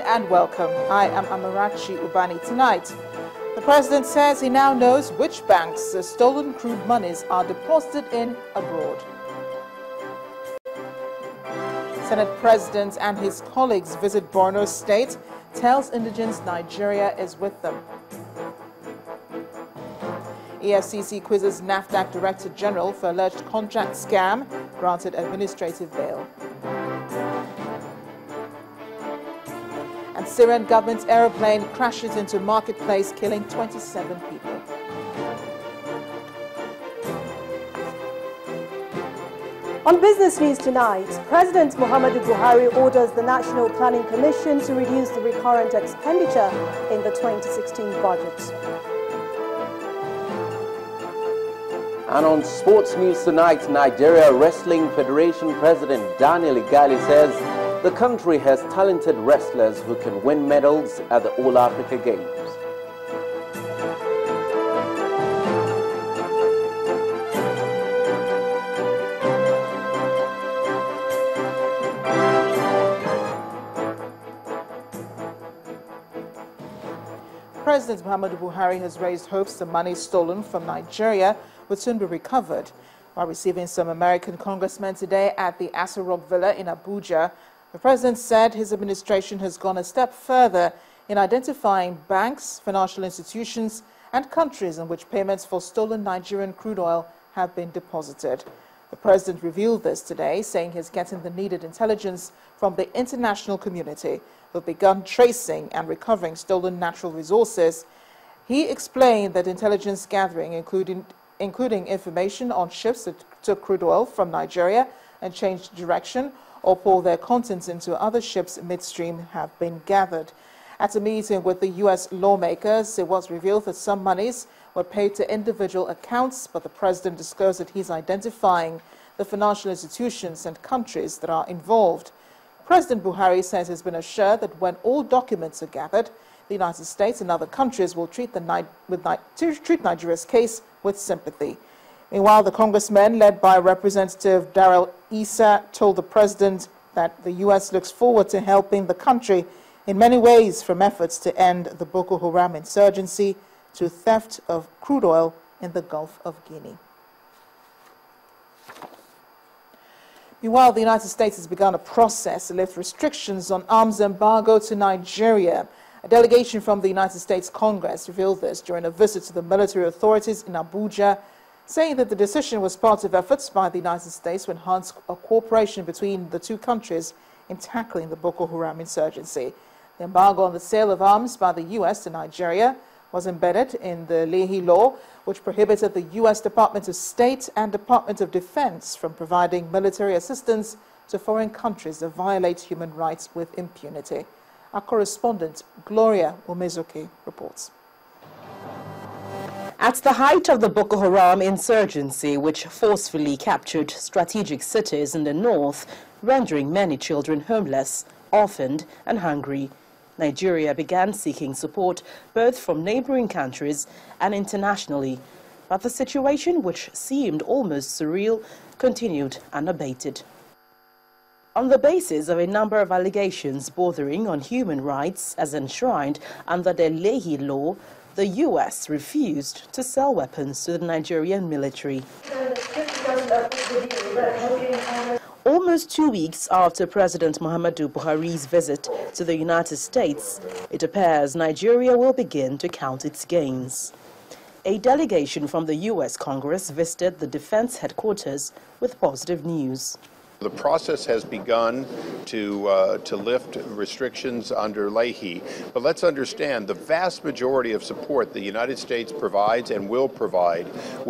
and welcome. I am Amarachi Ubani. Tonight, the president says he now knows which banks the stolen crude monies are deposited in abroad. Senate President and his colleagues visit Borno State, tells indigents Nigeria is with them. EFCC quizzes NAFDAC Director General for alleged contract scam, granted administrative bail. And Syrian government aeroplane crashes into marketplace, killing 27 people. On business news tonight, President Muhammadu Buhari orders the National Planning Commission to reduce the recurrent expenditure in the 2016 budget. And on sports news tonight, Nigeria Wrestling Federation President Daniel Igali says the country has talented wrestlers who can win medals at the All Africa Games. President Muhammadu Buhari has raised hopes the money stolen from Nigeria would soon be recovered. While receiving some American congressmen today at the Aso Rock Villa in Abuja, the president said his administration has gone a step further in identifying banks, financial institutions, and countries in which payments for stolen Nigerian crude oil have been deposited. The president revealed this today, saying he's getting the needed intelligence from the international community who have begun tracing and recovering stolen natural resources. He explained that intelligence gathering, including information on ships that took crude oil from Nigeria and changed direction or poured their contents into other ships midstream, have been gathered. At a meeting with the U.S. lawmakers, it was revealed that some monies were paid to individual accounts, but the president disclosed that he's identifying the financial institutions and countries that are involved. President Buhari says he's been assured that when all documents are gathered, the United States and other countries will treat Nigeria's case with sympathy. Meanwhile, the congressmen, led by Representative Darrell Issa, told the president that the U.S. looks forward to helping the country in many ways, from efforts to end the Boko Haram insurgency to theft of crude oil in the Gulf of Guinea. Meanwhile, the United States has begun a process to lift restrictions on arms embargo to Nigeria. A delegation from the United States Congress revealed this during a visit to the military authorities in Abuja, saying that the decision was part of efforts by the United States to enhance cooperation between the two countries in tackling the Boko Haram insurgency. The embargo on the sale of arms by the U.S. to Nigeria was embedded in the Leahy Law, which prohibited the U.S. Department of State and Department of Defense from providing military assistance to foreign countries that violate human rights with impunity. Our correspondent, Gloria Umezuki, reports. At the height of the Boko Haram insurgency, which forcefully captured strategic cities in the north, rendering many children homeless, orphaned and hungry, Nigeria began seeking support both from neighboring countries and internationally. But the situation, which seemed almost surreal, continued unabated. On the basis of a number of allegations bordering on human rights as enshrined under the Leahy Law, the U.S. refused to sell weapons to the Nigerian military. Almost 2 weeks after President Muhammadu Buhari's visit to the United States, it appears Nigeria will begin to count its gains. A delegation from the U.S. Congress visited the defense headquarters with positive news. The process has begun to lift restrictions under Leahy, but let's understand the vast majority of support the United States provides and will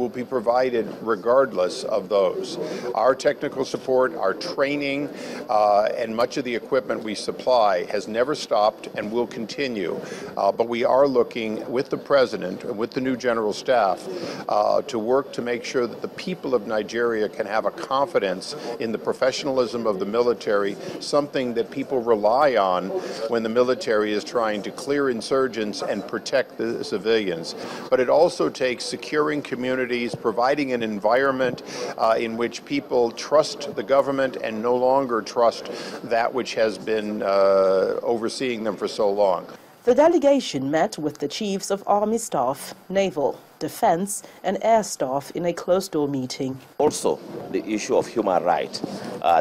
be provided regardless of those. Our technical support, our training, and much of the equipment we supply has never stopped and will continue. But we are looking with the President, with the new General Staff, to work to make sure that the people of Nigeria can have a confidence in the professionalism of the military, something that people rely on when the military is trying to clear insurgents and protect the civilians. But it also takes securing communities, providing an environment in which people trust the government and no longer trust that which has been overseeing them for so long. The delegation met with the chiefs of Army Staff, Naval, Defense and Air Staff in a closed-door meeting. Also, the issue of human rights.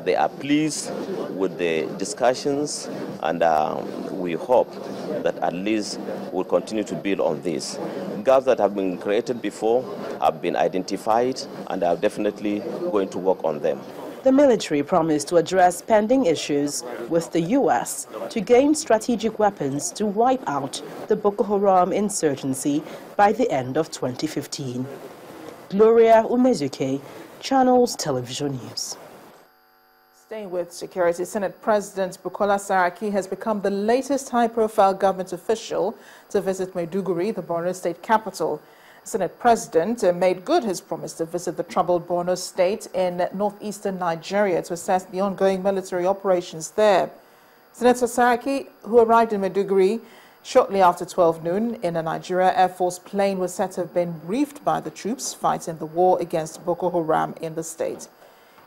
They are pleased with the discussions, and we hope that at least we'll continue to build on this. Gaps that have been created before have been identified, and are definitely going to work on them. The military promised to address pending issues with the U.S. to gain strategic weapons to wipe out the Boko Haram insurgency by the end of 2015. Gloria Umezuke, Channels Television News. Staying with security, Senate President Bukola Saraki has become the latest high-profile government official to visit Maiduguri, the Borno state capital. Senate President made good his promise to visit the troubled Borno state in northeastern Nigeria to assess the ongoing military operations there. Senator Saraki, who arrived in Maiduguri shortly after 12 noon in a Nigeria Air Force plane, was said to have been briefed by the troops fighting the war against Boko Haram in the state.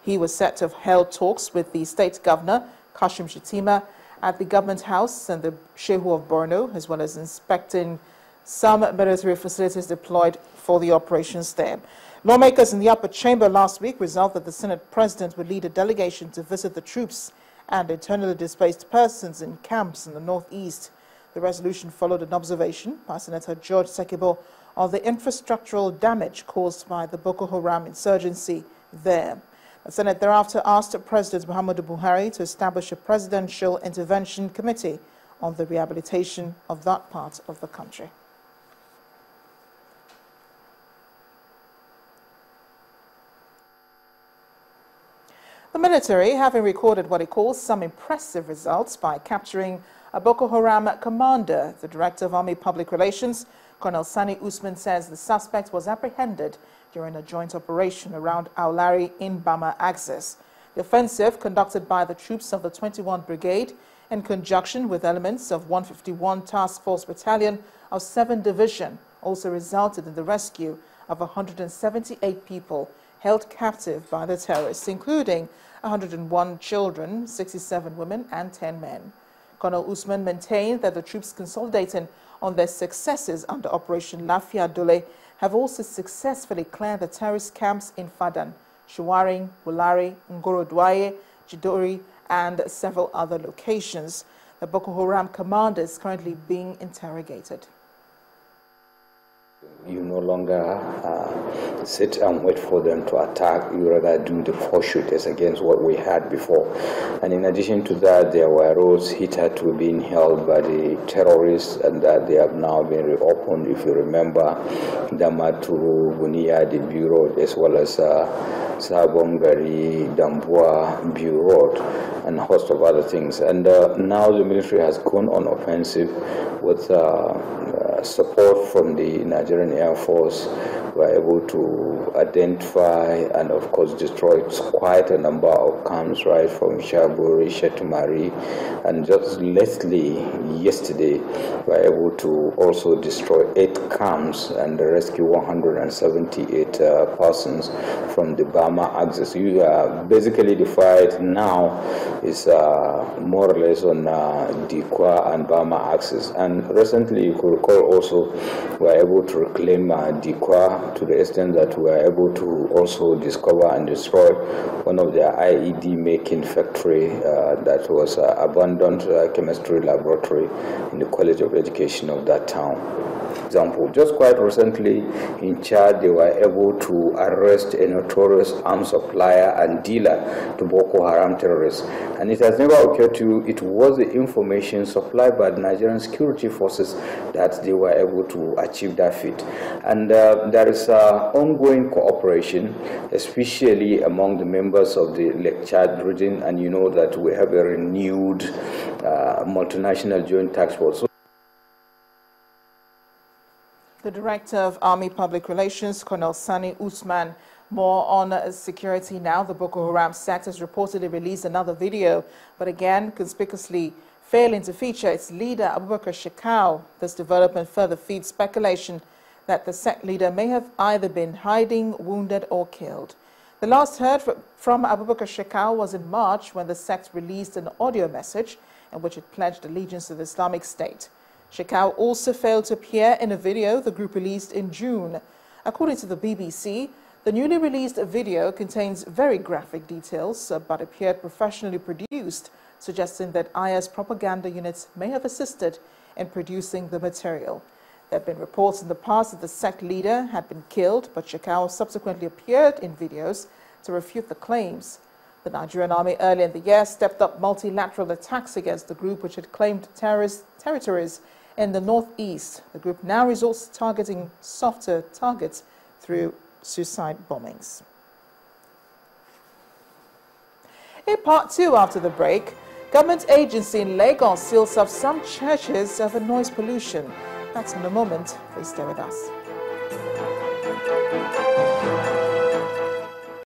He was said to have held talks with the state governor, Kashim Shettima, at the government house and the Shehu of Borno, as well as inspecting some military facilities deployed for the operations there. Lawmakers in the upper chamber last week resolved that the Senate President would lead a delegation to visit the troops and internally displaced persons in camps in the northeast. The resolution followed an observation by Senator George Sekibo on the infrastructural damage caused by the Boko Haram insurgency there. The Senate thereafter asked President Muhammadu Buhari to establish a presidential intervention committee on the rehabilitation of that part of the country. The military, having recorded what it calls some impressive results by capturing a Boko Haram commander, the Director of Army Public Relations, Colonel Sani Usman, says the suspect was apprehended during a joint operation around Aulari in Bama Axis. The offensive, conducted by the troops of the Pt.1 Brigade in conjunction with elements of 151 Task Force Battalion of 7 Division, also resulted in the rescue of 178 people held captive by the terrorists, including 101 children, 67 women and 10 men. Colonel Usman maintained that the troops consolidating on their successes under Operation Lafia Dole have also successfully cleared the terrorist camps in Fadan, Shuwaring, Wulari, Ngorodwaye, Jidori and several other locations. The Boko Haram commander is currently being interrogated. You no longer sit and wait for them to attack. You rather do the pursuit as against what we had before. And in addition to that, there were roads hitherto being held by the terrorists, and that they have now been reopened. If you remember, Damaturu, Bunia, the Bureau, as well as Sabongari, Dambua, Bureau, and a host of other things. And now the military has gone on offensive with support from the Nigerian Air Force. Were able to identify and of course destroy quite a number of camps, right from Shaburi, Shetumari, and just lately, yesterday, were able to also destroy 8 camps and rescue 178 persons from the Bama axis. Basically the fight now is more or less on Dikwa and Bama axis, and recently you could recall also we were able to reclaim Dikwa to the extent that we were able to also discover and destroy one of their IED making factory that was abandoned chemistry laboratory in the College of Education of that town. Example, just quite recently in Chad, they were able to arrest a notorious arms supplier and dealer to Boko Haram terrorists. And it has never occurred to you, it was the information supplied by the Nigerian security forces that they were able to achieve that feat. And there is ongoing cooperation, especially among the members of the Lake Chad region, and you know that we have a renewed multinational joint task force. The Director of Army Public Relations, Colonel Sani Usman, More on security now. The Boko Haram sect has reportedly released another video, but again conspicuously failing to feature its leader, Abubakar Shekau. This development further feeds speculation that the sect leader may have either been hiding, wounded or killed. The last heard from Abubakar Shekau was in March when the sect released an audio message in which it pledged allegiance to the Islamic State. Shekau also failed to appear in a video the group released in June. According to the BBC, the newly released video contains very graphic details but appeared professionally produced, suggesting that IS propaganda units may have assisted in producing the material. There have been reports in the past that the sect leader had been killed, but Shekau subsequently appeared in videos to refute the claims. The Nigerian army earlier in the year stepped up multilateral attacks against the group, which had claimed terrorist territories in the northeast. The group now resorts to targeting softer targets through suicide bombings. In part two, after the break, government agency in Lagos seals off some churches over noise pollution. That's in a moment. Please stay with us.